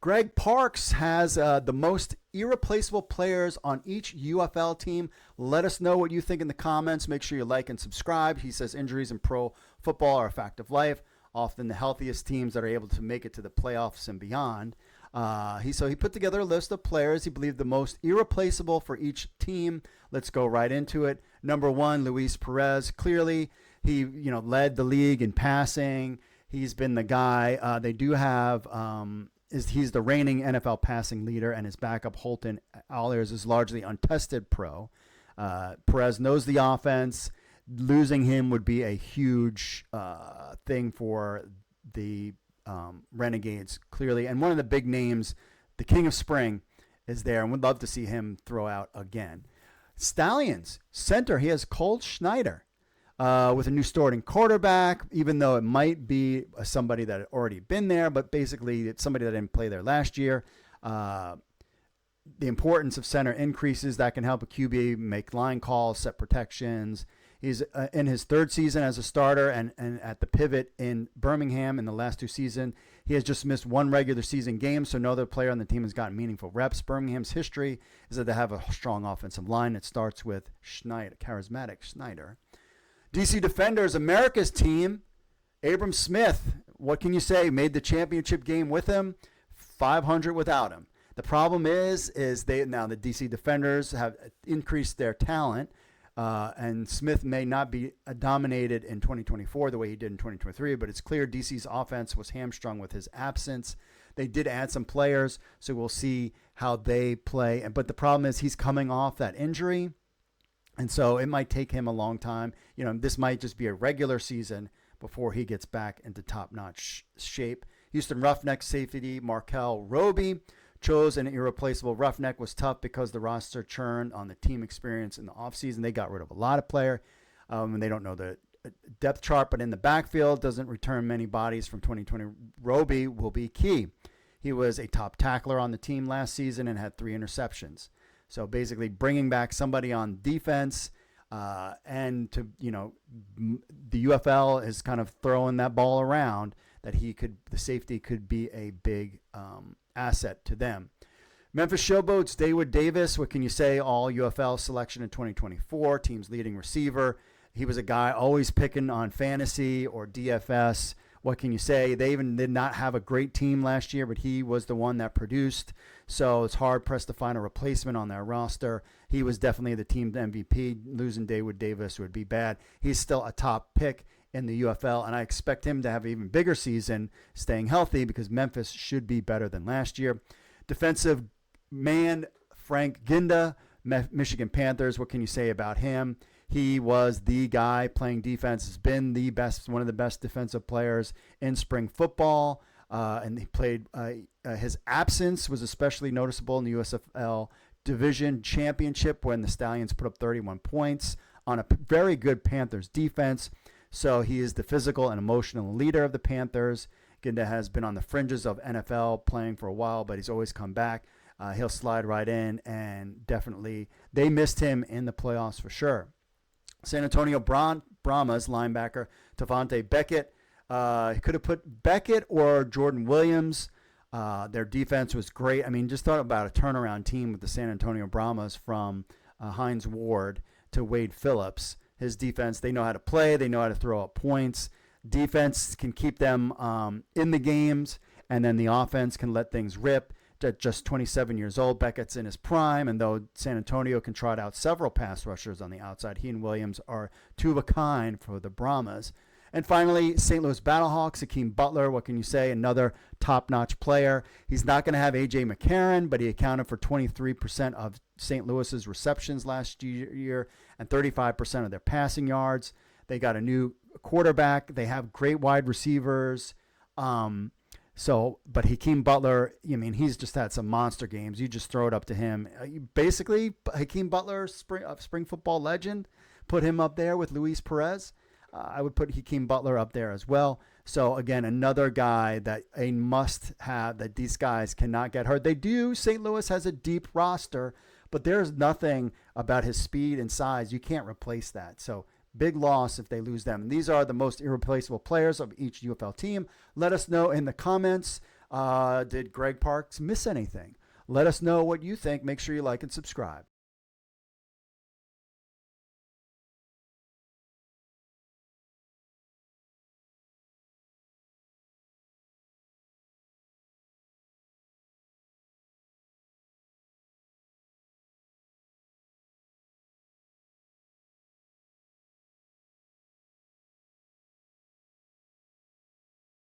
Greg Parks has the most irreplaceable players on each UFL team. Let us know what you think in the comments. Make sure you like and subscribe. He says injuries in pro football are a fact of life. Often the healthiest teams that are able to make it to the playoffs and beyond. He put together a list of players he believed the most irreplaceable for each team. Let's go right into it. Number 1, Luis Perez. Clearly, he led the league in passing. He's been the guy. They do have he's the reigning NFL passing leader, and his backup Holton Ahlers is largely untested pro. Perez knows the offense. Losing him would be a huge thing for the Renegades, clearly. And one of the big names, the King of Spring, is there, and we'd love to see him throw out again. Stallions, center, he has Cole Schneider with a new starting quarterback, even though it might be somebody that had already been there, but basically it's somebody that didn't play there last year. The importance of center increases. That can help a QB make line calls, set protections. He's in his third season as a starter and at the pivot in Birmingham in the last 2 seasons. He has just missed 1 regular season game, so no other player on the team has gotten meaningful reps. Birmingham's history is that they have a strong offensive line. It starts with Schneider, charismatic Schneider. DC Defenders, America's team, Abram Smith. What can you say? Made the championship game with him, 500 without him. The problem is the DC Defenders have increased their talent. And Smith may not be dominated in 2024 the way he did in 2023, but it's clear DC's offense was hamstrung with his absence. They did add some players, so we'll see how they play. But the problem is he's coming off that injury, and so it might take him a long time. This might just be a regular season before he gets back into top-notch shape. Houston Roughnecks safety Markel Roby chose an irreplaceable roughneck. Was tough because the roster churned on the team experience in the offseason. They got rid of a lot of players, and they don't know the depth chart, but in the backfield, doesn't return many bodies from 2020. Roby will be key. He was a top tackler on the team last season and had 3 interceptions. So basically bringing back somebody on defense and to, the UFL is kind of throwing that ball around that the safety could be a big asset to them. Memphis Showboats, Dawood Davis. What can you say? All UFL selection in 2024. Team's leading receiver. He was a guy always picking on fantasy or DFS. What can you say? They even did not have a great team last year, but he was the one that produced. So it's hard pressed to find a replacement on their roster. He was definitely the team MVP. Losing Dawood Davis would be bad. He's still a top pick in the UFL, and I expect him to have an even bigger season staying healthy because Memphis should be better than last year. Defensive man Frank Ginda, Michigan Panthers. What can you say about him? He was the guy playing defense, has been the best, one of the best defensive players in spring football, and he played. His absence was especially noticeable in the USFL Division Championship when the Stallions put up 31 points on a very good Panthers defense. So he is the physical and emotional leader of the Panthers. Ginda has been on the fringes of NFL playing for a while, but he's always come back. He'll slide right in, and definitely they missed him in the playoffs for sure. San Antonio Brahmas linebacker Tavante Beckett. He could have put Beckett or Jordan Williams. Their defense was great. I mean, just thought about a turnaround team with the San Antonio Brahmas from Hines Ward to Wade Phillips. His defense, they know how to play. They know how to throw up points. Defense can keep them in the games, and then the offense can let things rip. At just 27 years old, Beckett's in his prime, and though San Antonio can trot out several pass rushers on the outside, he and Williams are two of a kind for the Brahmas. And finally, St. Louis Battlehawks, Hakeem Butler. What can you say? Another top-notch player. He's not going to have A.J. McCarron, but he accounted for 23% of St. Louis's receptions last year and 35% of their passing yards. They got a new quarterback. They have great wide receivers. But Hakeem Butler, I mean, he's just had some monster games. You just throw it up to him. Basically, Hakeem Butler, spring football legend, put him up there with Luis Perez. I would put Hakeem Butler up there as well. So, again, another guy that a must-have, that these guys cannot get hurt. They do. St. Louis has a deep roster, but there's nothing about his speed and size. You can't replace that. So, big loss if they lose them. And these are the most irreplaceable players of each UFL team. Let us know in the comments. Did Greg Parks miss anything? Let us know what you think. Make sure you like and subscribe.